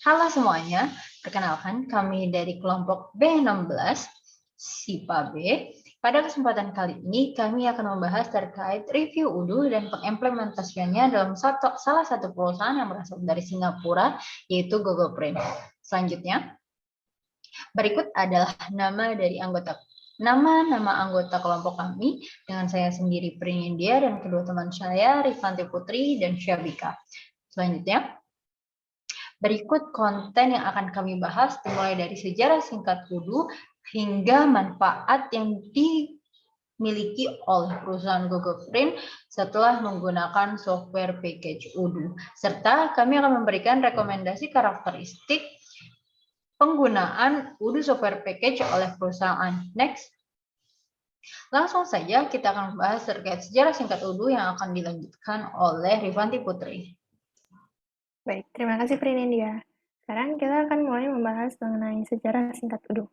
Halo semuanya, perkenalkan kami dari kelompok B16, SIPA B. Pada kesempatan kali ini, kami akan membahas terkait review UDU dan pengimplementasiannya dalam salah satu perusahaan yang berasal dari Singapura, yaitu Google Print. Selanjutnya, berikut adalah nama anggota kelompok kami, dengan saya sendiri Prinindia dan kedua teman saya, Rifanti Putri dan Syabika. Selanjutnya, berikut konten yang akan kami bahas dimulai dari sejarah singkat UDU hingga manfaat yang dimiliki oleh perusahaan Google Print setelah menggunakan software package UDU. Serta kami akan memberikan rekomendasi karakteristik penggunaan UDU software package oleh perusahaan. Next. Langsung saja kita akan membahas terkait sejarah singkat UDU yang akan dilanjutkan oleh Rifanti Putri. Baik, terima kasih Prinindia. Sekarang kita akan mulai membahas mengenai sejarah singkat UDU.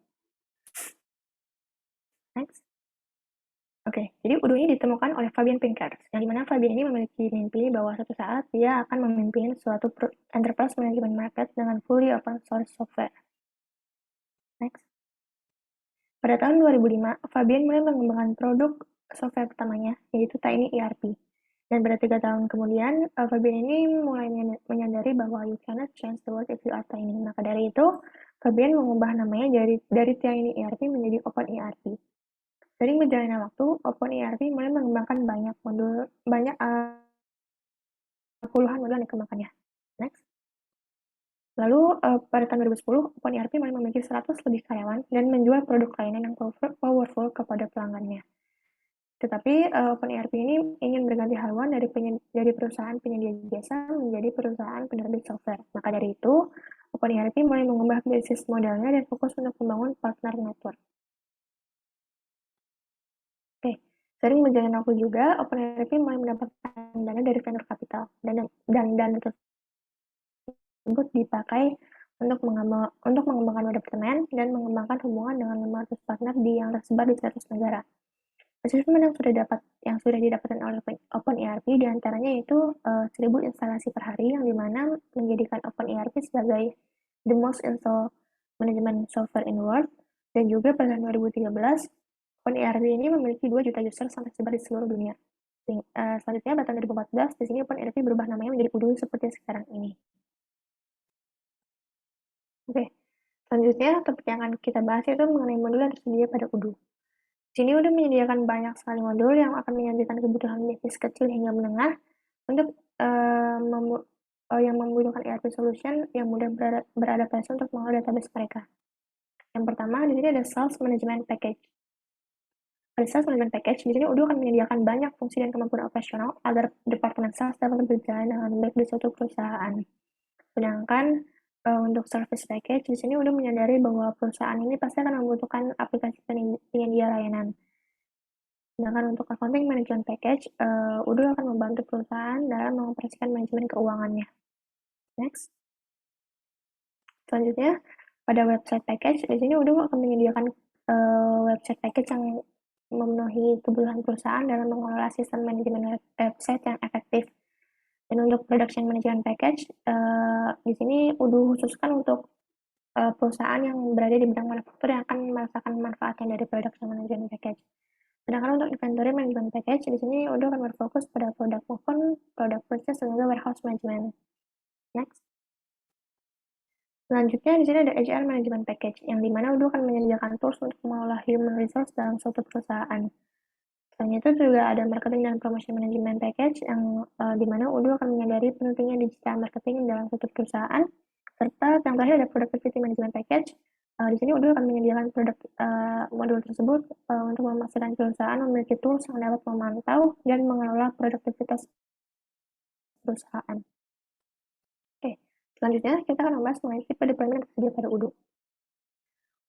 Next. Oke, jadi UDU ini ditemukan oleh Fabian Pinkers, yang dimana Fabian ini memiliki mimpi bahwa suatu saat dia akan memimpin suatu enterprise management market dengan fully open source software. Next. Pada tahun 2005, Fabian mulai mengembangkan produk software pertamanya, yaitu Tiny ERP. Dan pada 3 tahun kemudian, Fabian ini mulai menyadari bahwa you cannot change the world if you are tiny. Maka dari itu, Fabian mengubah namanya dari Tiny ERP menjadi Open ERP. Sering berjalannya waktu, Open ERP mulai mengembangkan puluhan modul yang dikembangkannya. Next. Lalu pada tahun 2010, Open ERP mulai memiliki 100 lebih karyawan dan menjual produk layanan yang powerful kepada pelanggannya. Tetapi Open ERP ini ingin berganti haluan dari perusahaan penyedia jasa menjadi perusahaan penerbit software. Maka dari itu, Open ERP mulai mengubah bisnis modelnya dan fokus untuk membangun partner network. Oke, sering berjalan waktu juga, Open ERP mulai mendapatkan dana dari vendor capital dan dana tersebut dipakai untuk mengembangkan web development dan mengembangkan hubungan dengan 500 partner yang tersebar di 100 negara. Achievement yang sudah didapatkan oleh Open ERP diantaranya yaitu 1000 instalasi per hari, yang dimana menjadikan Open ERP sebagai the most installed management software in the world. Dan juga pada tahun 2013, Open ERP ini memiliki 2 juta user sampai tersebar di seluruh dunia. Selanjutnya pada tahun 2014, di sini Open ERP berubah namanya menjadi UDU seperti sekarang ini. Oke, selanjutnya topik yang akan kita bahas itu mengenai modul yang tersedia pada UDU. Sini udah menyediakan banyak sekali modul yang akan menyajikan kebutuhan bisnis kecil hingga menengah untuk yang membutuhkan ERP solution yang mudah beradaptasi untuk mengolah database mereka. Yang pertama, di sini ada Sales Management Package. Pada Sales Management Package, di sini UDU akan menyediakan banyak fungsi dan kemampuan operasional agar departemen sales dapat berjalan dengan baik di suatu perusahaan. Sedangkan untuk service package, di sini udah menyadari bahwa perusahaan ini pasti akan membutuhkan aplikasi penyedia layanan. Sedangkan untuk accounting management package, UDU akan membantu perusahaan dalam mengoperasikan manajemen keuangannya. Next. Selanjutnya, pada website package, di sini UDU akan menyediakan website package yang memenuhi kebutuhan perusahaan dalam mengelola sistem manajemen website yang efektif. Dan untuk production management package, di sini UDU khususkan untuk perusahaan yang berada di bidang manufaktur yang akan merasakan manfaatnya dari production management package. Sedangkan untuk inventory management package, di sini UDU akan berfokus pada produk movement, product purchase, dan juga warehouse management. Next. Selanjutnya, di sini ada HR management package, yang dimana UDU akan menyediakan tools untuk mengelola human resource dalam suatu perusahaan. Selain itu juga ada marketing dan promotion management package, yang dimana UDU akan menyadari pentingnya digital marketing dalam suatu perusahaan. Serta yang terakhir ada productivity management package. Di sini UDU akan menyediakan modul tersebut untuk memastikan perusahaan memiliki tools yang dapat memantau dan mengelola produktivitas perusahaan. Oke, selanjutnya kita akan membahas mengenai tipe deployment yang tersedia pada UDU.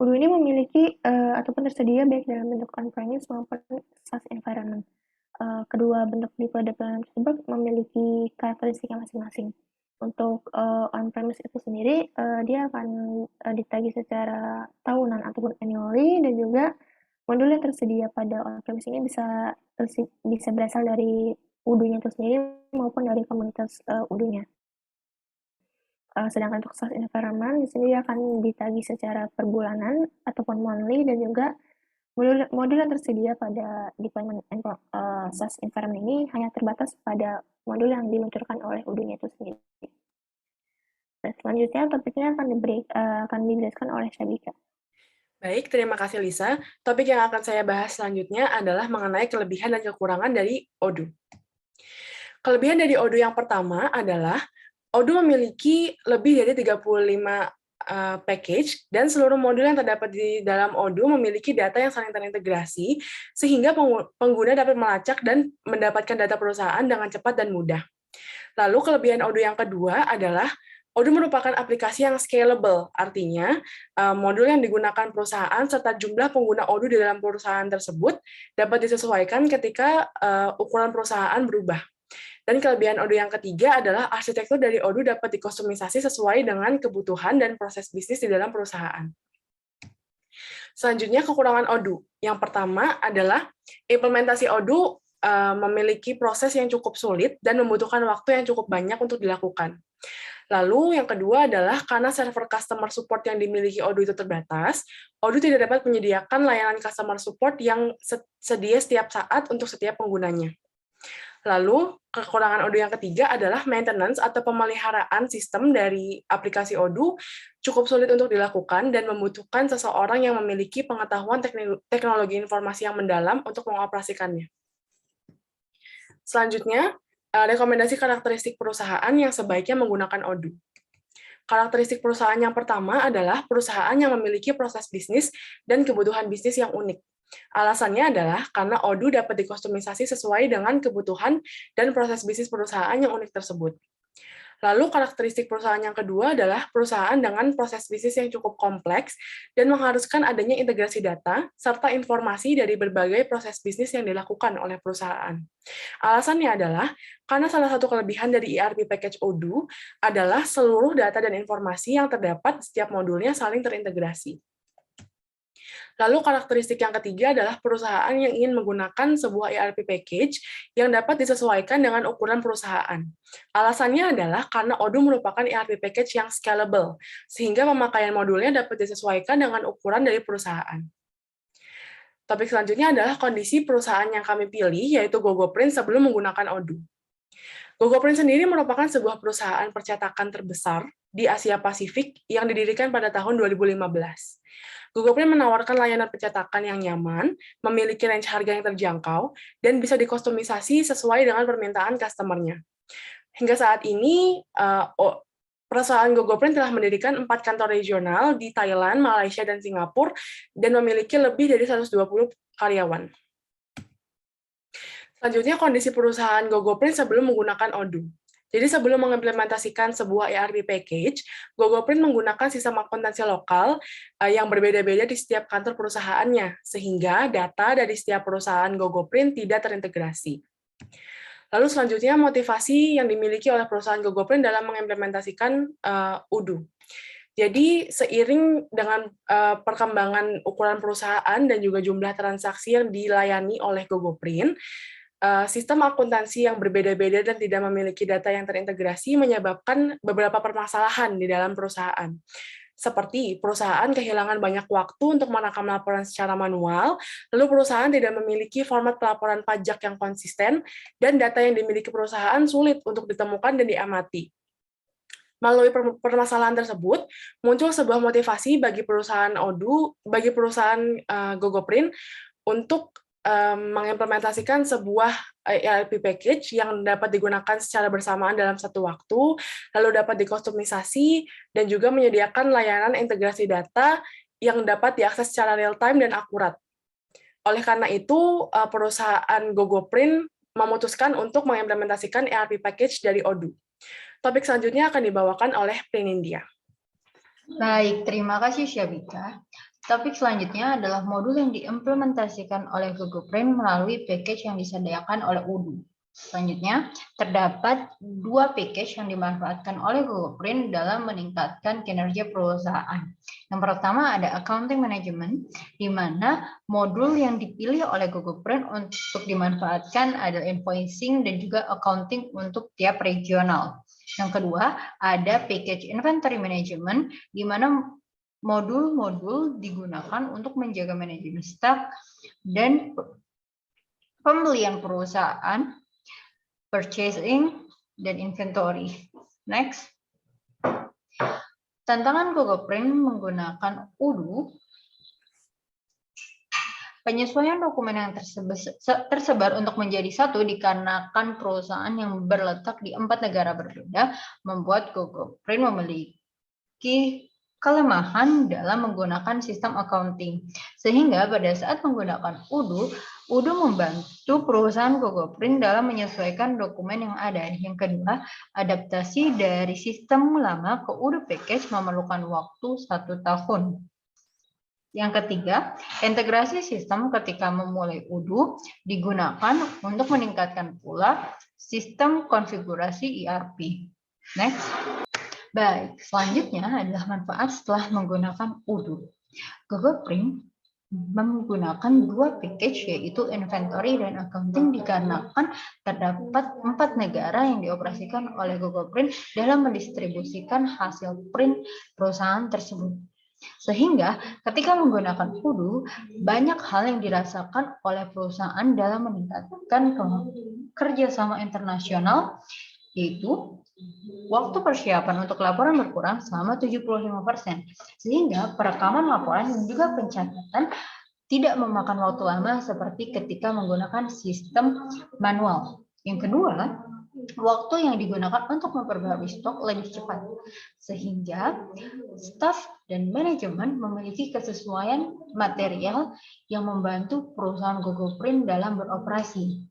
UDU ini memiliki ataupun tersedia baik dalam bentuk on-premise maupun SaaS environment. Kedua bentuk tipe deployment tersebut memiliki karakteristik masing-masing. Untuk on-premise itu sendiri, dia akan ditagih secara tahunan ataupun annually, dan juga modul yang tersedia pada on-premise ini bisa berasal dari UDU-nya itu sendiri maupun dari komunitas UDU-nya. Sedangkan untuk SaaS environment di sini akan ditagih secara per bulanan ataupun monthly, dan juga modul yang tersedia pada deployment SaaS environment ini hanya terbatas pada modul yang diluncurkan oleh Udo-nya itu sendiri. Dan selanjutnya topiknya akan dijelaskan oleh Syabika. Baik, terima kasih Lisa. Topik yang akan saya bahas selanjutnya adalah mengenai kelebihan dan kekurangan dari Odoo. Kelebihan dari Odoo yang pertama adalah Odoo memiliki lebih dari 35 package, dan seluruh modul yang terdapat di dalam Odoo memiliki data yang saling terintegrasi, sehingga pengguna dapat melacak dan mendapatkan data perusahaan dengan cepat dan mudah. Lalu kelebihan Odoo yang kedua adalah Odoo merupakan aplikasi yang scalable, artinya modul yang digunakan perusahaan serta jumlah pengguna Odoo di dalam perusahaan tersebut dapat disesuaikan ketika ukuran perusahaan berubah. Dan kelebihan Odoo yang ketiga adalah arsitektur dari Odoo dapat dikustomisasi sesuai dengan kebutuhan dan proses bisnis di dalam perusahaan. Selanjutnya, kekurangan Odoo. Yang pertama adalah implementasi Odoo memiliki proses yang cukup sulit dan membutuhkan waktu yang cukup banyak untuk dilakukan. Lalu yang kedua adalah karena server customer support yang dimiliki Odoo itu terbatas, Odoo tidak dapat menyediakan layanan customer support yang sedia setiap saat untuk setiap penggunanya. Lalu, kekurangan Odoo yang ketiga adalah maintenance atau pemeliharaan sistem dari aplikasi Odoo cukup sulit untuk dilakukan dan membutuhkan seseorang yang memiliki pengetahuan teknologi informasi yang mendalam untuk mengoperasikannya. Selanjutnya, rekomendasi karakteristik perusahaan yang sebaiknya menggunakan Odoo. Karakteristik perusahaan yang pertama adalah perusahaan yang memiliki proses bisnis dan kebutuhan bisnis yang unik. Alasannya adalah karena Odoo dapat dikustomisasi sesuai dengan kebutuhan dan proses bisnis perusahaan yang unik tersebut. Lalu karakteristik perusahaan yang kedua adalah perusahaan dengan proses bisnis yang cukup kompleks dan mengharuskan adanya integrasi data serta informasi dari berbagai proses bisnis yang dilakukan oleh perusahaan. Alasannya adalah karena salah satu kelebihan dari ERP package Odoo adalah seluruh data dan informasi yang terdapat di setiap modulnya saling terintegrasi. Lalu karakteristik yang ketiga adalah perusahaan yang ingin menggunakan sebuah ERP package yang dapat disesuaikan dengan ukuran perusahaan. Alasannya adalah karena Odoo merupakan ERP package yang scalable, sehingga pemakaian modulnya dapat disesuaikan dengan ukuran dari perusahaan. Topik selanjutnya adalah kondisi perusahaan yang kami pilih, yaitu GoGoPrint sebelum menggunakan Odoo. GoGoPrint sendiri merupakan sebuah perusahaan percetakan terbesar di Asia Pasifik yang didirikan pada tahun 2015. GoGoPrint menawarkan layanan pencetakan yang nyaman, memiliki range harga yang terjangkau, dan bisa dikustomisasi sesuai dengan permintaan customer-nya. Hingga saat ini, perusahaan GoGoPrint telah mendirikan 4 kantor regional di Thailand, Malaysia, dan Singapura, dan memiliki lebih dari 120 karyawan. Selanjutnya, kondisi perusahaan GoGoPrint sebelum menggunakan Odoo. Jadi sebelum mengimplementasikan sebuah ERP package, GoGoPrint menggunakan sistem akuntansi lokal yang berbeda-beda di setiap kantor perusahaannya, sehingga data dari setiap perusahaan GoGoPrint tidak terintegrasi. Lalu selanjutnya, motivasi yang dimiliki oleh perusahaan GoGoPrint dalam mengimplementasikan Odoo. Jadi seiring dengan perkembangan ukuran perusahaan dan juga jumlah transaksi yang dilayani oleh GoGoPrint, sistem akuntansi yang berbeda-beda dan tidak memiliki data yang terintegrasi menyebabkan beberapa permasalahan di dalam perusahaan. Seperti perusahaan kehilangan banyak waktu untuk merekam laporan secara manual, lalu perusahaan tidak memiliki format pelaporan pajak yang konsisten, dan data yang dimiliki perusahaan sulit untuk ditemukan dan diamati. Melalui permasalahan tersebut, muncul sebuah motivasi bagi perusahaan Odoo, bagi perusahaan GoGoPrint untuk mengimplementasikan sebuah ERP package yang dapat digunakan secara bersamaan dalam satu waktu, lalu dapat dikustomisasi, dan juga menyediakan layanan integrasi data yang dapat diakses secara real-time dan akurat. Oleh karena itu, perusahaan GoGoPrint memutuskan untuk mengimplementasikan ERP package dari Odoo. Topik selanjutnya akan dibawakan oleh Prinindya. Baik, terima kasih Syabika. Topik selanjutnya adalah modul yang diimplementasikan oleh GoGoPrint melalui package yang disediakan oleh Odoo. Selanjutnya, terdapat 2 package yang dimanfaatkan oleh GoGoPrint dalam meningkatkan kinerja perusahaan. Yang pertama ada Accounting Management, di mana modul yang dipilih oleh GoGoPrint untuk dimanfaatkan adalah invoicing dan juga accounting untuk tiap regional. Yang kedua, ada package inventory management, di mana modul-modul digunakan untuk menjaga manajemen stok dan pembelian perusahaan, purchasing, dan inventory. Next. Tantangan GoGoPrint menggunakan Odoo. Penyesuaian dokumen yang tersebar untuk menjadi satu dikarenakan perusahaan yang berletak di 4 negara berbeda membuat GoGoPrint memiliki kelemahan dalam menggunakan sistem accounting. Sehingga pada saat menggunakan Odoo membantu perusahaan GoGoPrint dalam menyesuaikan dokumen yang ada. Yang kedua, adaptasi dari sistem lama ke Odoo package memerlukan waktu 1 tahun. Yang ketiga, integrasi sistem ketika memulai Odoo digunakan untuk meningkatkan pula sistem konfigurasi ERP. Next. Baik, selanjutnya adalah manfaat setelah menggunakan Odoo. GoGoPrint menggunakan 2 package yaitu inventory dan accounting dikarenakan terdapat 4 negara yang dioperasikan oleh GoGoPrint dalam mendistribusikan hasil print perusahaan tersebut. Sehingga ketika menggunakan Odoo, banyak hal yang dirasakan oleh perusahaan dalam meningkatkan kerjasama internasional, yaitu waktu persiapan untuk laporan berkurang selama 75%, sehingga perekaman laporan dan juga pencatatan tidak memakan waktu lama seperti ketika menggunakan sistem manual. Yang kedua, waktu yang digunakan untuk memperbarui stok lebih cepat, sehingga staf dan manajemen memiliki kesesuaian material yang membantu perusahaan GoGoPrint dalam beroperasi.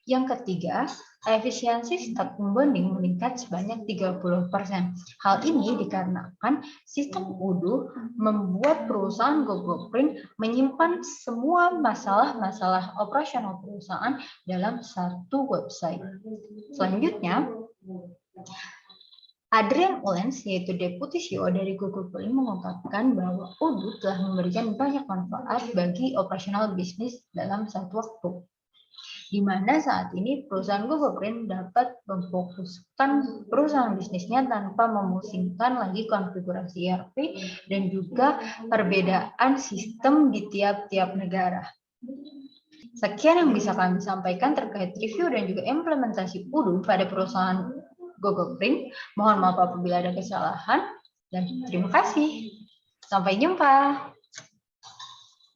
Yang ketiga, efisiensi stok pembanding meningkat sebanyak 30%. Hal ini dikarenakan sistem Odoo membuat perusahaan GoGoPrint menyimpan semua masalah-masalah operasional perusahaan dalam satu website. Selanjutnya, Adrian Ullens, yaitu Deputi CEO dari GoGoPrint, mengungkapkan bahwa Odoo telah memberikan banyak manfaat bagi operasional bisnis dalam satu waktu, di mana saat ini perusahaan GoGoPrint dapat memfokuskan perusahaan bisnisnya tanpa memusingkan lagi konfigurasi ERP dan juga perbedaan sistem di tiap-tiap negara. Sekian yang bisa kami sampaikan terkait review dan juga implementasi Odoo pada perusahaan GoGoPrint. Mohon maaf apabila ada kesalahan dan terima kasih. Sampai jumpa.